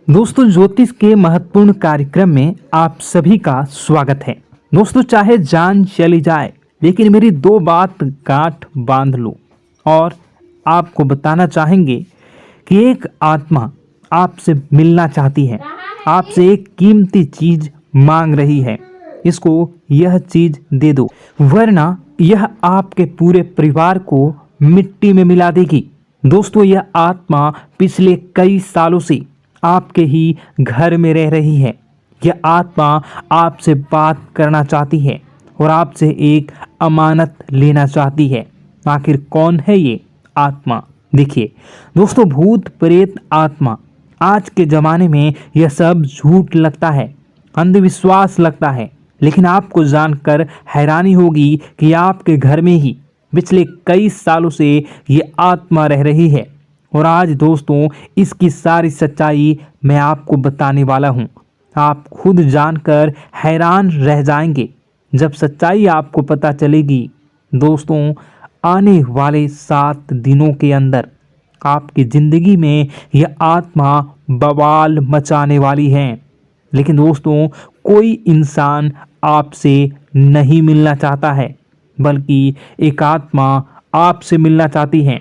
दोस्तों, ज्योतिष के महत्वपूर्ण कार्यक्रम में आप सभी का स्वागत है। दोस्तों, चाहे जान चली जाए लेकिन मेरी दो बात गांठ बांध लो। और आपको बताना चाहेंगे कि एक आत्मा आपसे मिलना चाहती है, आपसे एक कीमती चीज मांग रही है। इसको यह चीज दे दो, वरना यह आपके पूरे परिवार को मिट्टी में मिला देगी। दोस्तों, यह आत्मा पिछले कई सालों से आपके ही घर में रह रही है। यह आत्मा आपसे बात करना चाहती है और आपसे एक अमानत लेना चाहती है। आखिर कौन है ये आत्मा? देखिए दोस्तों, भूत प्रेत आत्मा, आज के ज़माने में यह सब झूठ लगता है, अंधविश्वास लगता है, लेकिन आपको जानकर हैरानी होगी कि आपके घर में ही पिछले कई सालों से ये आत्मा रह रही है। और आज दोस्तों, इसकी सारी सच्चाई मैं आपको बताने वाला हूँ। आप खुद जानकर हैरान रह जाएंगे जब सच्चाई आपको पता चलेगी। दोस्तों, आने वाले 7 दिनों के अंदर आपकी ज़िंदगी में यह आत्मा बवाल मचाने वाली है। लेकिन दोस्तों, कोई इंसान आपसे नहीं मिलना चाहता है, बल्कि एक आत्मा आपसे मिलना चाहती है।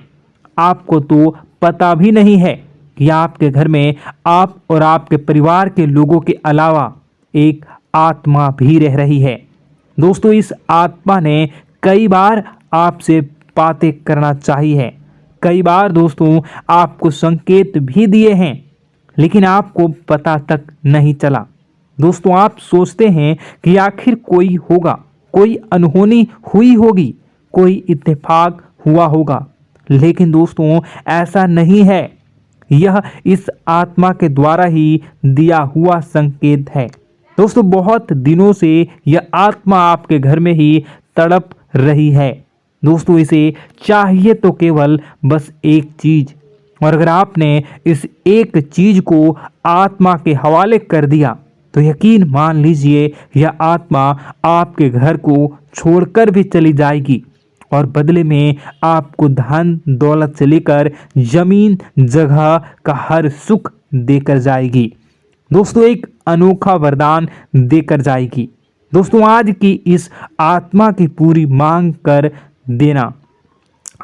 आपको तो पता भी नहीं है कि आपके घर में आप और आपके परिवार के लोगों के अलावा एक आत्मा भी रह रही है। दोस्तों, इस आत्मा ने कई बार आपसे बातें करना चाहिए है, कई बार दोस्तों आपको संकेत भी दिए हैं, लेकिन आपको पता तक नहीं चला। दोस्तों, आप सोचते हैं कि आखिर कोई होगा, कोई अनहोनी हुई होगी, कोई इत्तेफाक हुआ होगा, लेकिन दोस्तों ऐसा नहीं है। यह इस आत्मा के द्वारा ही दिया हुआ संकेत है। दोस्तों, बहुत दिनों से यह आत्मा आपके घर में ही तड़प रही है। दोस्तों, इसे चाहिए तो केवल बस एक चीज, और अगर आपने इस एक चीज को आत्मा के हवाले कर दिया तो यकीन मान लीजिए यह आत्मा आपके घर को छोड़कर भी चली जाएगी और बदले में आपको धन दौलत से लेकर जमीन जगह का हर सुख देकर जाएगी। दोस्तों, एक अनोखा वरदान देकर जाएगी। दोस्तों, आज की इस आत्मा की पूरी मांग कर देना।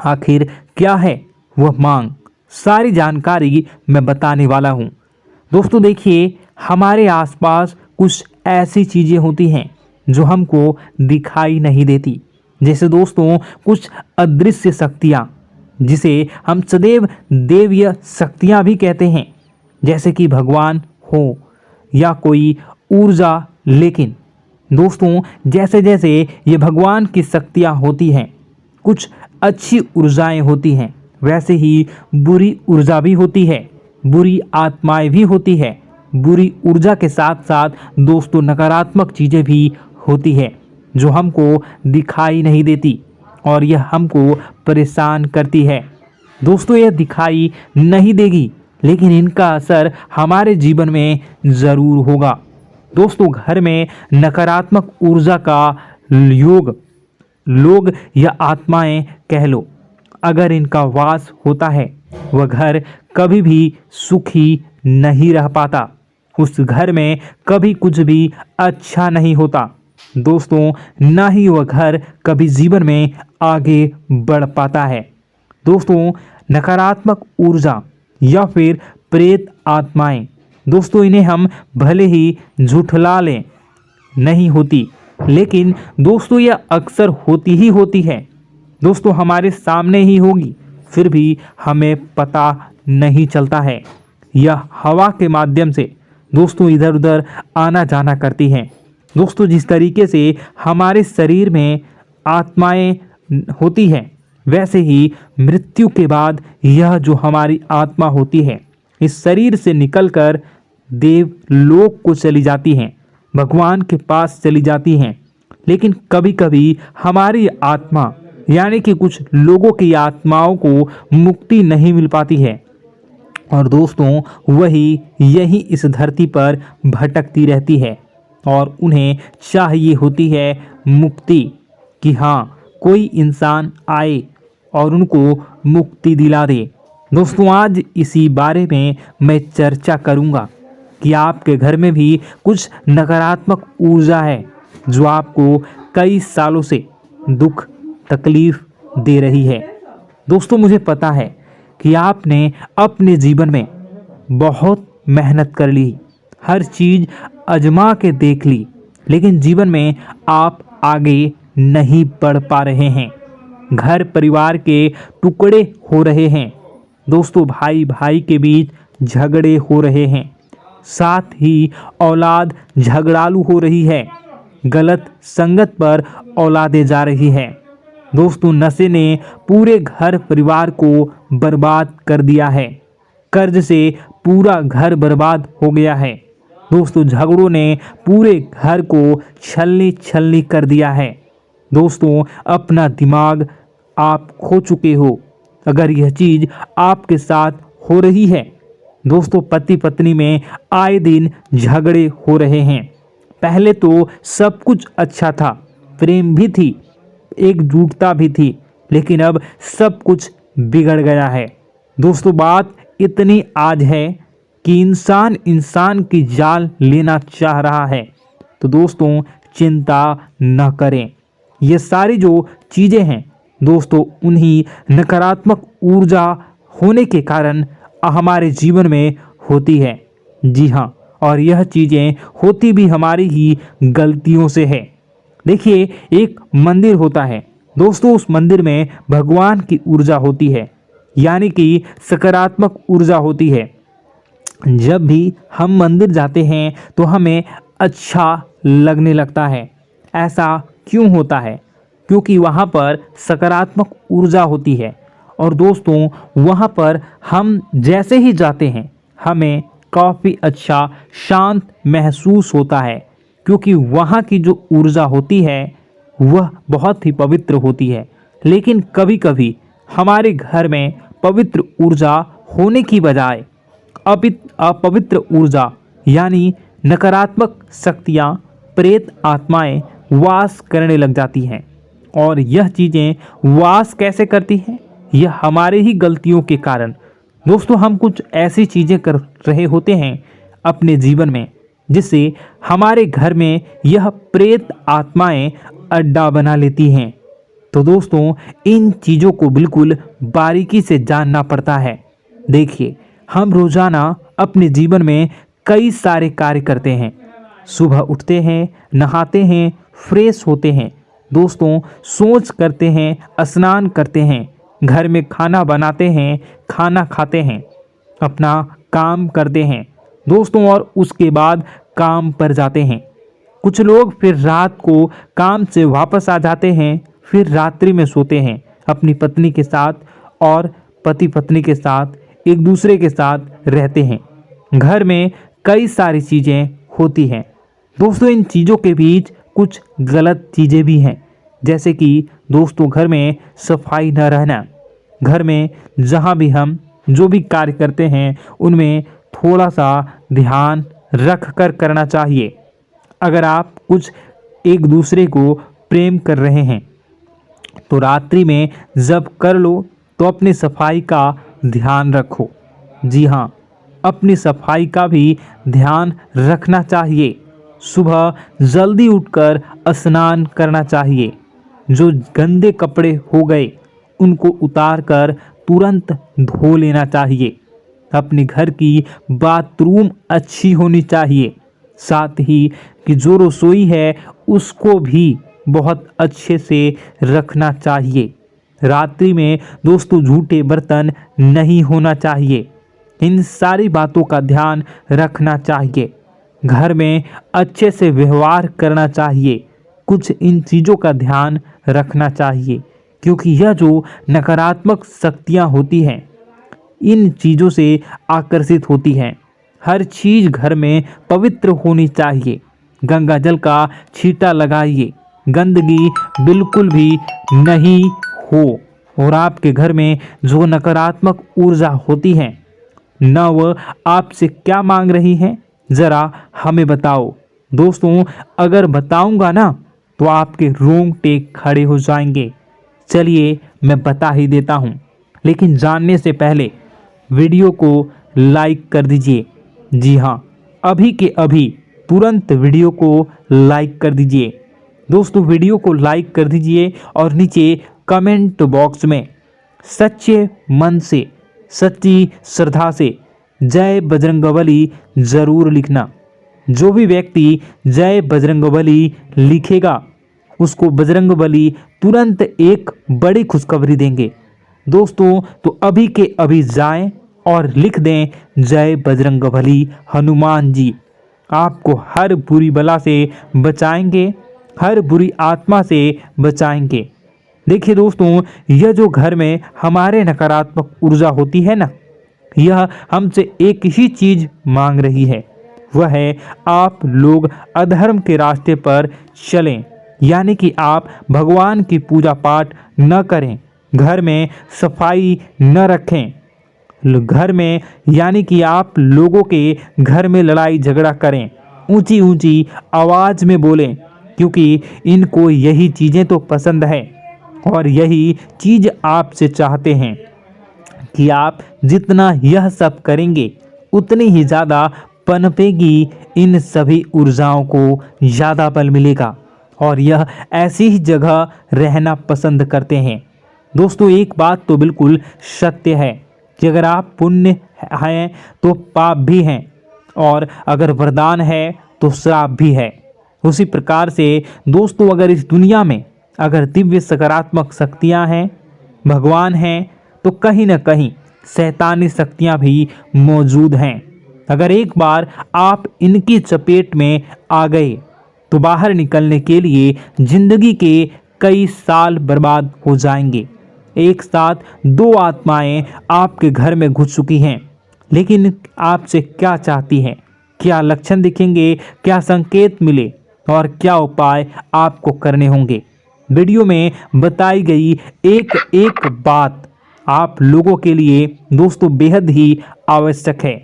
आखिर क्या है वह मांग? सारी जानकारी मैं बताने वाला हूँ। दोस्तों देखिए, हमारे आसपास कुछ ऐसी चीज़ें होती हैं जो हमको दिखाई नहीं देती, जैसे दोस्तों कुछ अदृश्य शक्तियाँ, जिसे हम सदैव देवीय शक्तियाँ भी कहते हैं, जैसे कि भगवान हो या कोई ऊर्जा। लेकिन दोस्तों, जैसे जैसे ये भगवान की शक्तियाँ होती हैं, कुछ अच्छी ऊर्जाएं होती हैं, वैसे ही बुरी ऊर्जा भी होती है, बुरी आत्माएं भी होती है। बुरी ऊर्जा के साथ साथ दोस्तों नकारात्मक चीज़ें भी होती है जो हमको दिखाई नहीं देती और यह हमको परेशान करती है। दोस्तों, यह दिखाई नहीं देगी, लेकिन इनका असर हमारे जीवन में ज़रूर होगा। दोस्तों, घर में नकारात्मक ऊर्जा का योग, लोग या आत्माएं कह लो, अगर इनका वास होता है, वह घर कभी भी सुखी नहीं रह पाता। उस घर में कभी कुछ भी अच्छा नहीं होता। दोस्तों, ना ही वह घर कभी जीवन में आगे बढ़ पाता है। दोस्तों, नकारात्मक ऊर्जा या फिर प्रेत आत्माएं, दोस्तों इन्हें हम भले ही झुठला लें, नहीं होती, लेकिन दोस्तों यह अक्सर होती ही होती है। दोस्तों, हमारे सामने ही होगी, फिर भी हमें पता नहीं चलता है। यह हवा के माध्यम से दोस्तों इधर उधर आना जाना करती हैं। दोस्तों, जिस तरीके से हमारे शरीर में आत्माएं होती हैं, वैसे ही मृत्यु के बाद यह जो हमारी आत्मा होती है, इस शरीर से निकलकर देवलोक को चली जाती हैं, भगवान के पास चली जाती हैं। लेकिन कभी कभी हमारी आत्मा, यानी कि कुछ लोगों की आत्माओं को मुक्ति नहीं मिल पाती है, और दोस्तों वही यही इस धरती पर भटकती रहती है और उन्हें चाहिए होती है मुक्ति, कि हाँ कोई इंसान आए और उनको मुक्ति दिला दे। दोस्तों, आज इसी बारे में मैं चर्चा करूँगा कि आपके घर में भी कुछ नकारात्मक ऊर्जा है जो आपको कई सालों से दुख तकलीफ दे रही है। दोस्तों, मुझे पता है कि आपने अपने जीवन में बहुत मेहनत कर ली, हर चीज़ आजमा के देख ली, लेकिन जीवन में आप आगे नहीं बढ़ पा रहे हैं। घर परिवार के टुकड़े हो रहे हैं। दोस्तों, भाई भाई के बीच झगड़े हो रहे हैं। साथ ही औलाद झगड़ालू हो रही है। गलत संगत पर औलादें जा रही है। दोस्तों, नशे ने पूरे घर परिवार को बर्बाद कर दिया है। कर्ज से पूरा घर बर्बाद हो गया है। दोस्तों, झगड़ों ने पूरे घर को छलनी छलनी कर दिया है। दोस्तों, अपना दिमाग आप खो चुके हो अगर यह चीज़ आपके साथ हो रही है। दोस्तों, पति पत्नी में आए दिन झगड़े हो रहे हैं। पहले तो सब कुछ अच्छा था, प्रेम भी थी, एकजुटता भी थी, लेकिन अब सब कुछ बिगड़ गया है। दोस्तों, बात इतनी आज है कि इंसान इंसान की जान लेना चाह रहा है। तो दोस्तों, चिंता न करें। ये सारी जो चीज़ें हैं दोस्तों, उन्हीं नकारात्मक ऊर्जा होने के कारण हमारे जीवन में होती है। जी हाँ, और यह चीज़ें होती भी हमारी ही गलतियों से है। देखिए, एक मंदिर होता है दोस्तों, उस मंदिर में भगवान की ऊर्जा होती है, यानी कि सकारात्मक ऊर्जा होती है। जब भी हम मंदिर जाते हैं तो हमें अच्छा लगने लगता है। ऐसा क्यों होता है? क्योंकि वहाँ पर सकारात्मक ऊर्जा होती है। और दोस्तों, वहाँ पर हम जैसे ही जाते हैं हमें काफ़ी अच्छा शांत महसूस होता है, क्योंकि वहाँ की जो ऊर्जा होती है वह बहुत ही पवित्र होती है। लेकिन कभी कभी हमारे घर में पवित्र ऊर्जा होने की बजाय अपवित्र ऊर्जा यानी नकारात्मक शक्तियाँ, प्रेत आत्माएं वास करने लग जाती हैं। और यह चीज़ें वास कैसे करती हैं? यह हमारे ही गलतियों के कारण। दोस्तों, हम कुछ ऐसी चीज़ें कर रहे होते हैं अपने जीवन में जिससे हमारे घर में यह प्रेत आत्माएं अड्डा बना लेती हैं। तो दोस्तों, इन चीज़ों को बिल्कुल बारीकी से जानना पड़ता है। देखिए, हम रोज़ाना अपने जीवन में कई सारे कार्य करते हैं। सुबह उठते हैं, नहाते हैं, फ्रेश होते हैं। दोस्तों, सोच करते हैं, स्नान करते हैं, घर में खाना बनाते हैं, खाना खाते हैं, अपना काम करते हैं दोस्तों, और उसके बाद काम पर जाते हैं। कुछ लोग फिर रात को काम से वापस आ जाते हैं, फिर रात्रि में सोते हैं अपनी पत्नी के साथ, और पति पत्नी के साथ एक दूसरे के साथ रहते हैं। घर में कई सारी चीज़ें होती हैं दोस्तों। इन चीज़ों के बीच कुछ गलत चीज़ें भी हैं, जैसे कि दोस्तों, घर में सफाई न रहना। घर में जहाँ भी हम जो भी कार्य करते हैं उनमें थोड़ा सा ध्यान रख कर करना चाहिए। अगर आप कुछ एक दूसरे को प्रेम कर रहे हैं तो रात्रि में जब कर लो तो अपनी सफाई का ध्यान रखो। जी हाँ, अपनी सफाई का भी ध्यान रखना चाहिए। सुबह जल्दी उठकर स्नान करना चाहिए। जो गंदे कपड़े हो गए उनको उतार कर तुरंत धो लेना चाहिए। अपने घर की बाथरूम अच्छी होनी चाहिए। साथ ही कि जो रसोई है उसको भी बहुत अच्छे से रखना चाहिए। रात्रि में दोस्तों, झूठे बर्तन नहीं होना चाहिए। इन सारी बातों का ध्यान रखना चाहिए। घर में अच्छे से व्यवहार करना चाहिए। कुछ इन चीज़ों का ध्यान रखना चाहिए, क्योंकि यह जो नकारात्मक शक्तियाँ होती हैं इन चीज़ों से आकर्षित होती हैं। हर चीज़ घर में पवित्र होनी चाहिए। गंगा जल का छींटा लगाइए, गंदगी बिल्कुल भी नहीं हो। और आपके घर में जो नकारात्मक ऊर्जा होती है न वह आपसे क्या मांग रही है, ज़रा हमें बताओ। दोस्तों, अगर बताऊंगा ना तो आपके रोंगटे खड़े हो जाएंगे। चलिए मैं बता ही देता हूँ, लेकिन जानने से पहले वीडियो को लाइक कर दीजिए। जी हाँ, अभी के अभी तुरंत वीडियो को लाइक कर दीजिए। दोस्तों वीडियो को लाइक कर दीजिए और नीचे कमेंट बॉक्स में सच्चे मन से, सच्ची श्रद्धा से जय बजरंगबली ज़रूर लिखना। जो भी व्यक्ति जय बजरंगबली लिखेगा उसको बजरंगबली तुरंत एक बड़ी खुशखबरी देंगे। दोस्तों तो अभी के अभी जाएं और लिख दें जय बजरंगबली हनुमान जी। आपको हर बुरी बला से बचाएंगे, हर बुरी आत्मा से बचाएंगे। देखिए दोस्तों, यह जो घर में हमारे नकारात्मक ऊर्जा होती है ना, यह हमसे एक ही चीज़ मांग रही है, वह है आप लोग अधर्म के रास्ते पर चलें, यानी कि आप भगवान की पूजा पाठ न करें, घर में सफाई न रखें, घर में यानी कि आप लोगों के घर में लड़ाई झगड़ा करें, ऊंची ऊंची आवाज़ में बोलें, क्योंकि इनको यही चीज़ें तो पसंद है और यही चीज़ आपसे चाहते हैं कि आप जितना यह सब करेंगे उतनी ही ज़्यादा पनपेगी इन सभी ऊर्जाओं को ज़्यादा बल मिलेगा और यह ऐसी ही जगह रहना पसंद करते हैं। दोस्तों एक बात तो बिल्कुल सत्य है कि अगर आप पुण्य हैं तो पाप भी हैं और अगर वरदान है तो श्राप भी है। उसी प्रकार से दोस्तों अगर इस दुनिया में अगर दिव्य सकारात्मक शक्तियां हैं, भगवान हैं, तो कहीं न कहीं शैतानी शक्तियां भी मौजूद हैं। अगर एक बार आप इनकी चपेट में आ गए तो बाहर निकलने के लिए जिंदगी के कई साल बर्बाद हो जाएंगे। एक साथ दो आत्माएं आपके घर में घुस चुकी हैं, लेकिन आपसे क्या चाहती हैं, क्या लक्षण दिखेंगे, क्या संकेत मिले और क्या उपाय आपको करने होंगे। वीडियो में बताई गई एक एक बात आप लोगों के लिए दोस्तों बेहद ही आवश्यक है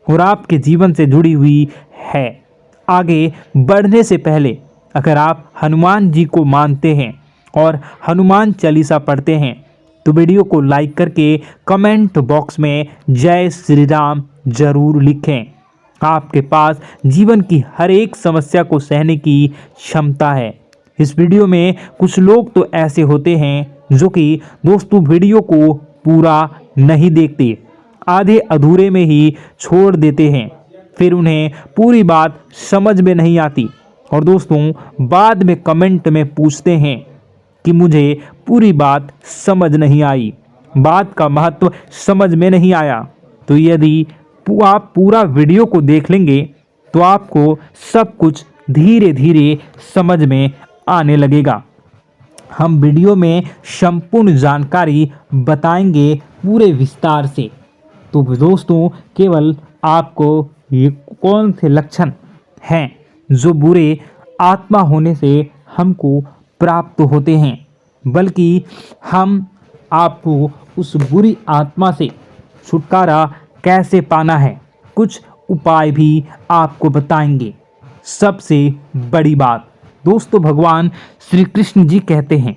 और आपके जीवन से जुड़ी हुई है। आगे बढ़ने से पहले अगर आप हनुमान जी को मानते हैं और हनुमान चालीसा पढ़ते हैं तो वीडियो को लाइक करके कमेंट बॉक्स में जय श्री राम जरूर लिखें। आपके पास जीवन की हर एक समस्या को सहने की क्षमता है। इस वीडियो में कुछ लोग तो ऐसे होते हैं जो कि दोस्तों वीडियो को पूरा नहीं देखते, आधे अधूरे में ही छोड़ देते हैं, फिर उन्हें पूरी बात समझ में नहीं आती और दोस्तों बाद में कमेंट में पूछते हैं कि मुझे पूरी बात समझ नहीं आई, बात का महत्व समझ में नहीं आया। तो यदि आप पूरा वीडियो को देख लेंगे तो आपको सब कुछ धीरे धीरे समझ में आने लगेगा। हम वीडियो में संपूर्ण जानकारी बताएंगे पूरे विस्तार से। तो दोस्तों केवल आपको ये कौन से लक्षण हैं जो बुरे आत्मा होने से हमको प्राप्त होते हैं, बल्कि हम आपको उस बुरी आत्मा से छुटकारा कैसे पाना है, कुछ उपाय भी आपको बताएंगे। सबसे बड़ी बात दोस्तों, भगवान श्री कृष्ण जी कहते हैं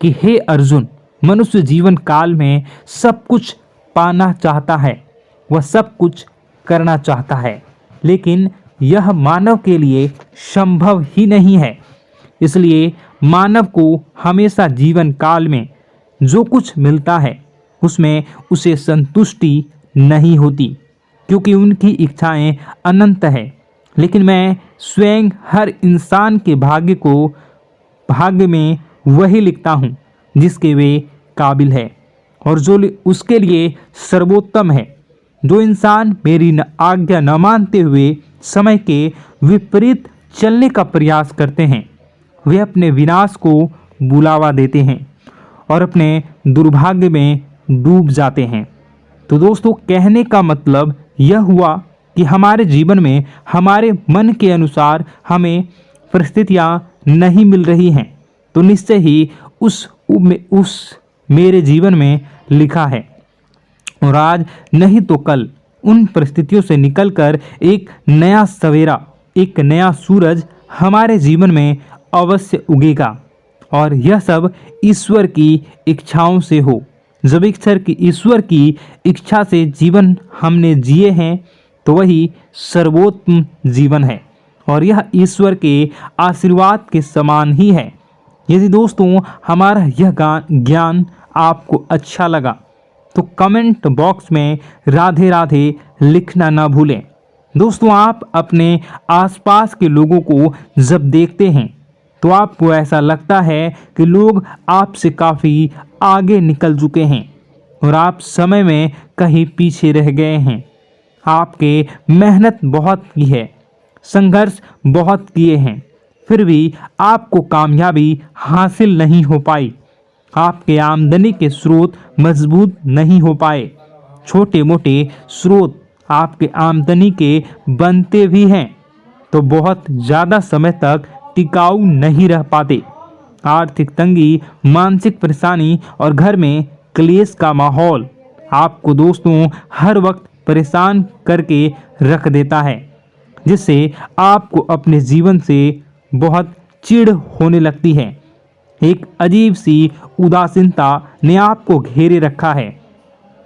कि हे अर्जुन, मनुष्य जीवन काल में सब कुछ पाना चाहता है, वह सब कुछ करना चाहता है, लेकिन यह मानव के लिए संभव ही नहीं है। इसलिए मानव को हमेशा जीवन काल में जो कुछ मिलता है उसमें उसे संतुष्टि नहीं होती, क्योंकि उनकी इच्छाएं अनंत है। लेकिन मैं स्वयं हर इंसान के भाग्य में वही लिखता हूँ जिसके वे काबिल है और जो उसके लिए सर्वोत्तम है। जो इंसान मेरी आज्ञा न मानते हुए समय के विपरीत चलने का प्रयास करते हैं, वे अपने विनाश को बुलावा देते हैं और अपने दुर्भाग्य में डूब जाते हैं। तो दोस्तों कहने का मतलब यह हुआ कि हमारे जीवन में हमारे मन के अनुसार हमें परिस्थितियां नहीं मिल रही हैं, तो निश्चय ही उस मेरे जीवन में लिखा है और आज नहीं तो कल उन परिस्थितियों से निकलकर एक नया सवेरा, एक नया सूरज हमारे जीवन में अवश्य उगेगा और यह सब ईश्वर की इच्छाओं से हो। जब ईश्वर की इच्छा से जीवन हमने जिए हैं तो वही सर्वोत्तम जीवन है और यह ईश्वर के आशीर्वाद के समान ही है। यदि दोस्तों हमारा यह ज्ञान आपको अच्छा लगा तो कमेंट बॉक्स में राधे राधे लिखना ना भूलें। दोस्तों आप अपने आसपास के लोगों को जब देखते हैं तो आपको ऐसा लगता है कि लोग आपसे काफ़ी आगे निकल चुके हैं और आप समय में कहीं पीछे रह गए हैं। आपके मेहनत बहुत की है, संघर्ष बहुत किए हैं, फिर भी आपको कामयाबी हासिल नहीं हो पाई। आपके आमदनी के स्रोत मजबूत नहीं हो पाए। छोटे मोटे स्रोत आपके आमदनी के बनते भी हैं तो बहुत ज़्यादा समय तक टिकाऊ नहीं रह पाते। आर्थिक तंगी, मानसिक परेशानी और घर में क्लेश का माहौल आपको दोस्तों हर वक्त परेशान करके रख देता है, जिससे आपको अपने जीवन से बहुत चिढ़ होने लगती है। एक अजीब सी उदासीनता ने आपको घेरे रखा है।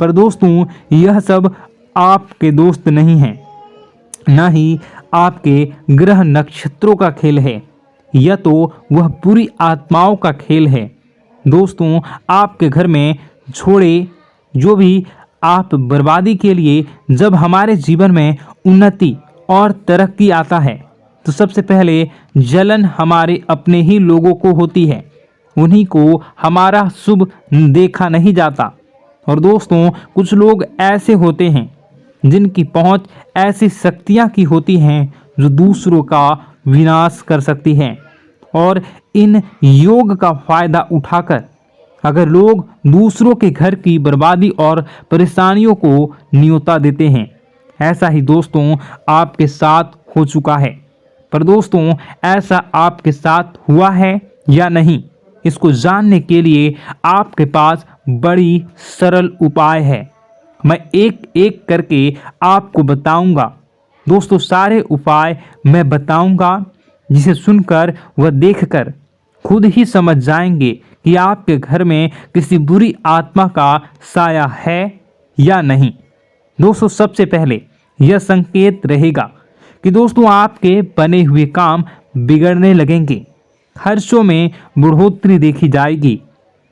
पर दोस्तों यह सब आपके दोस्त नहीं हैं, न ही आपके ग्रह नक्षत्रों का खेल है, यह तो वह बुरी आत्माओं का खेल है। दोस्तों आपके घर में छोड़े जो भी आप बर्बादी के लिए जब हमारे जीवन में उन्नति और तरक्की आता है तो सबसे पहले जलन हमारे अपने ही लोगों को होती है। उन्हीं को हमारा शुभ देखा नहीं जाता। और दोस्तों कुछ लोग ऐसे होते हैं जिनकी पहुंच ऐसी शक्तियां की होती हैं जो दूसरों का विनाश कर सकती हैं। और इन योग का फायदा उठाकर अगर लोग दूसरों के घर की बर्बादी और परेशानियों को न्योता देते हैं, ऐसा ही दोस्तों आपके साथ हो चुका है। पर दोस्तों ऐसा आपके साथ हुआ है या नहीं, इसको जानने के लिए आपके पास बड़ी सरल उपाय है। मैं एक एक करके आपको बताऊंगा। दोस्तों सारे उपाय मैं बताऊंगा, जिसे सुनकर व देखकर खुद ही समझ जाएंगे कि आपके घर में किसी बुरी आत्मा का साया है या नहीं। दोस्तों सबसे पहले यह संकेत रहेगा कि दोस्तों आपके बने हुए काम बिगड़ने लगेंगे, खर्चों में बढ़ोतरी देखी जाएगी,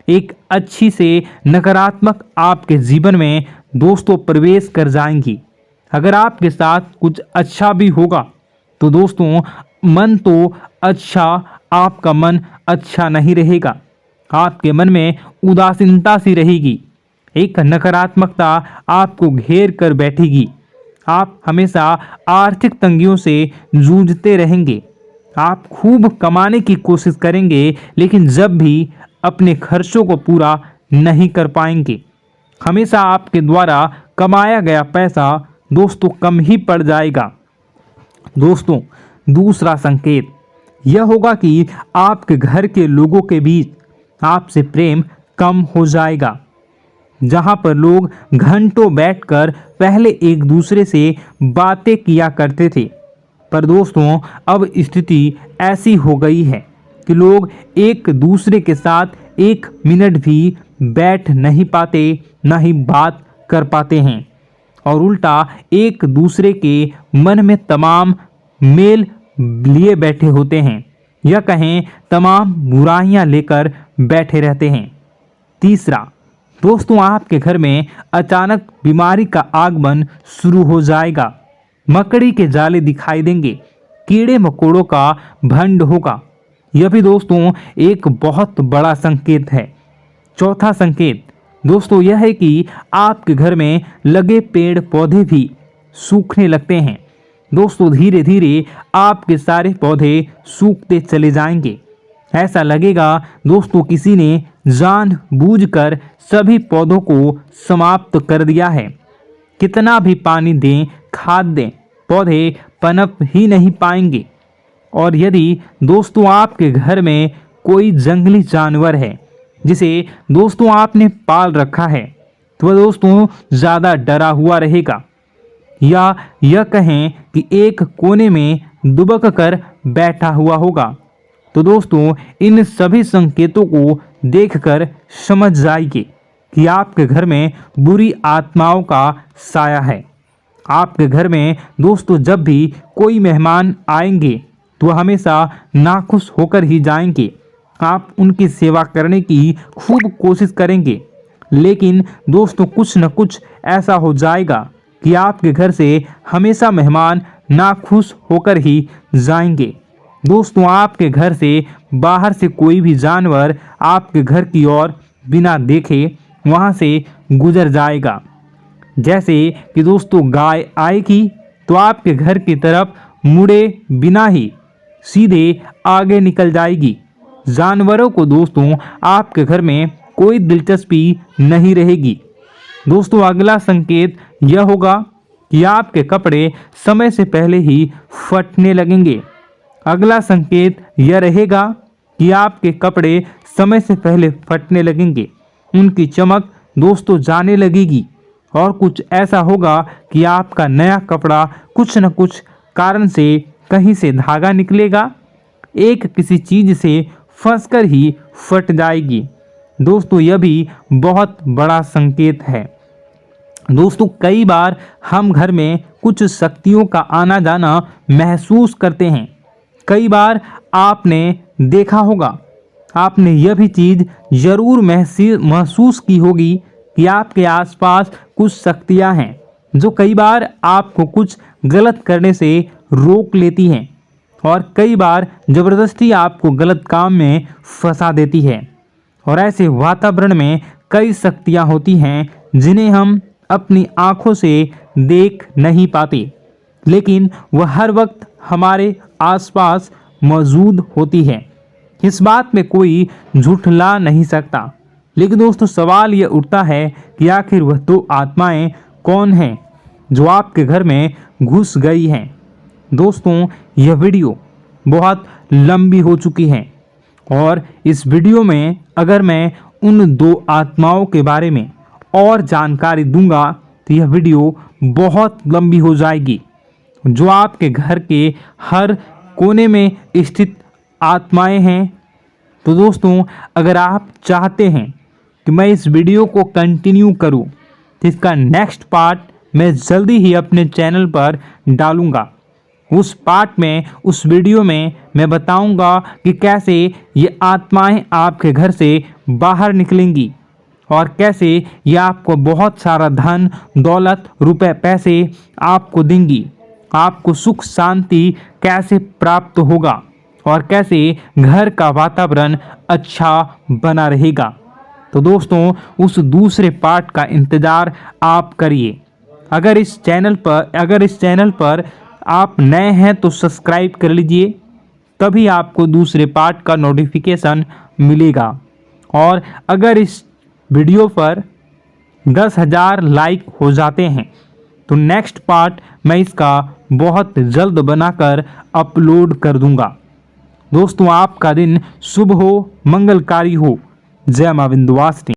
एक अच्छी से नकारात्मक आपके जीवन में दोस्तों प्रवेश कर जाएंगी। अगर आपके साथ कुछ अच्छा भी होगा तो दोस्तों मन तो अच्छा, आपका मन अच्छा नहीं रहेगा। आपके मन में उदासीनता सी रहेगी, एक नकारात्मकता आपको घेर कर बैठेगी। आप हमेशा आर्थिक तंगियों से जूझते रहेंगे। आप खूब कमाने की कोशिश करेंगे लेकिन जब भी अपने खर्चों को पूरा नहीं कर पाएंगे। हमेशा आपके द्वारा कमाया गया पैसा दोस्तों कम ही पड़ जाएगा। दोस्तों दूसरा संकेत यह होगा कि आपके घर के लोगों के बीच आपसे प्रेम कम हो जाएगा। जहां पर लोग घंटों बैठकर पहले एक दूसरे से बातें किया करते थे, पर दोस्तों अब स्थिति ऐसी हो गई है कि लोग एक दूसरे के साथ एक मिनट भी बैठ नहीं पाते, ना ही बात कर पाते हैं और उल्टा एक दूसरे के मन में तमाम मेल लिए बैठे होते हैं, या कहें तमाम बुराइयां लेकर बैठे रहते हैं। तीसरा दोस्तों आपके घर में अचानक बीमारी का आगमन शुरू हो जाएगा। मकड़ी के जाले दिखाई देंगे, कीड़े मकोड़ों का भंड होगा। यह भी दोस्तों एक बहुत बड़ा संकेत है। चौथा संकेत दोस्तों यह है कि आपके घर में लगे पेड़ पौधे भी सूखने लगते हैं। दोस्तों धीरे धीरे आपके सारे पौधे सूखते चले जाएंगे। ऐसा लगेगा दोस्तों किसी ने जानबूझकर सभी पौधों को समाप्त कर दिया है। कितना भी पानी दें, खाद दें, पौधे पनप ही नहीं पाएंगे। और यदि दोस्तों आपके घर में कोई जंगली जानवर है जिसे दोस्तों आपने पाल रखा है तो वह दोस्तों ज़्यादा डरा हुआ रहेगा, या यह कहें कि एक कोने में दुबक कर बैठा हुआ होगा, तो दोस्तों इन सभी संकेतों को देखकर समझ जाइए कि आपके घर में बुरी आत्माओं का साया है। आपके घर में दोस्तों जब भी कोई मेहमान आएंगे तो हमेशा नाखुश होकर ही जाएंगे। आप उनकी सेवा करने की खूब कोशिश करेंगे, लेकिन दोस्तों कुछ न कुछ ऐसा हो जाएगा कि आपके घर से हमेशा मेहमान नाखुश होकर ही जाएंगे। दोस्तों आपके घर से बाहर से कोई भी जानवर आपके घर की ओर बिना देखे वहां से गुजर जाएगा। जैसे कि दोस्तों गाय आएगी तो आपके घर की तरफ मुड़े बिना ही सीधे आगे निकल जाएगी। जानवरों को दोस्तों आपके घर में कोई दिलचस्पी नहीं रहेगी। दोस्तों अगला संकेत यह होगा कि आपके कपड़े समय से पहले ही फटने लगेंगे। अगला संकेत यह रहेगा कि आपके कपड़े समय से पहले फटने लगेंगे, उनकी चमक दोस्तों जाने लगेगी और कुछ ऐसा होगा कि आपका नया कपड़ा कुछ न कुछ कारण से कहीं से धागा निकलेगा, एक किसी चीज से फंसकर ही फट जाएगी। दोस्तों यह भी बहुत बड़ा संकेत है। दोस्तों कई बार हम घर में कुछ शक्तियों का आना जाना महसूस करते हैं। कई बार आपने देखा होगा, आपने यह भी चीज़ ज़रूर महसूस की होगी कि आपके आसपास कुछ शक्तियां हैं जो कई बार आपको कुछ गलत करने से रोक लेती हैं और कई बार ज़बरदस्ती आपको गलत काम में फंसा देती है। और ऐसे वातावरण में कई शक्तियां होती हैं जिन्हें हम अपनी आँखों से देख नहीं पाते, लेकिन वह हर वक्त हमारे आसपास मौजूद होती है। इस बात में कोई झूठला नहीं सकता। लेकिन दोस्तों सवाल यह उठता है कि आखिर वह दो आत्माएं कौन हैं जो आपके घर में घुस गई हैं। दोस्तों यह वीडियो बहुत लंबी हो चुकी है और इस वीडियो में अगर मैं उन दो आत्माओं के बारे में और जानकारी दूंगा तो यह वीडियो बहुत लंबी हो जाएगी। जो आपके घर के हर कोने में स्थित आत्माएं हैं। तो दोस्तों अगर आप चाहते हैं कि मैं इस वीडियो को कंटिन्यू करूं तो इसका नेक्स्ट पार्ट मैं जल्दी ही अपने चैनल पर डालूंगा। उस पार्ट में, उस वीडियो में मैं बताऊंगा कि कैसे ये आत्माएं आपके घर से बाहर निकलेंगी और कैसे ये आपको बहुत सारा धन दौलत रुपए पैसे आपको देंगी, आपको सुख शांति कैसे प्राप्त होगा और कैसे घर का वातावरण अच्छा बना रहेगा। तो दोस्तों उस दूसरे पार्ट का इंतज़ार आप करिए। अगर इस चैनल पर आप नए हैं तो सब्सक्राइब कर लीजिए, तभी आपको दूसरे पार्ट का नोटिफिकेशन मिलेगा। और अगर इस वीडियो पर 10,000 लाइक हो जाते हैं तो नेक्स्ट पार्ट मैं इसका बहुत जल्द बनाकर अपलोड कर दूंगा। दोस्तों आपका दिन शुभ हो, मंगलकारी हो। जय मां विंध्यवासिनी।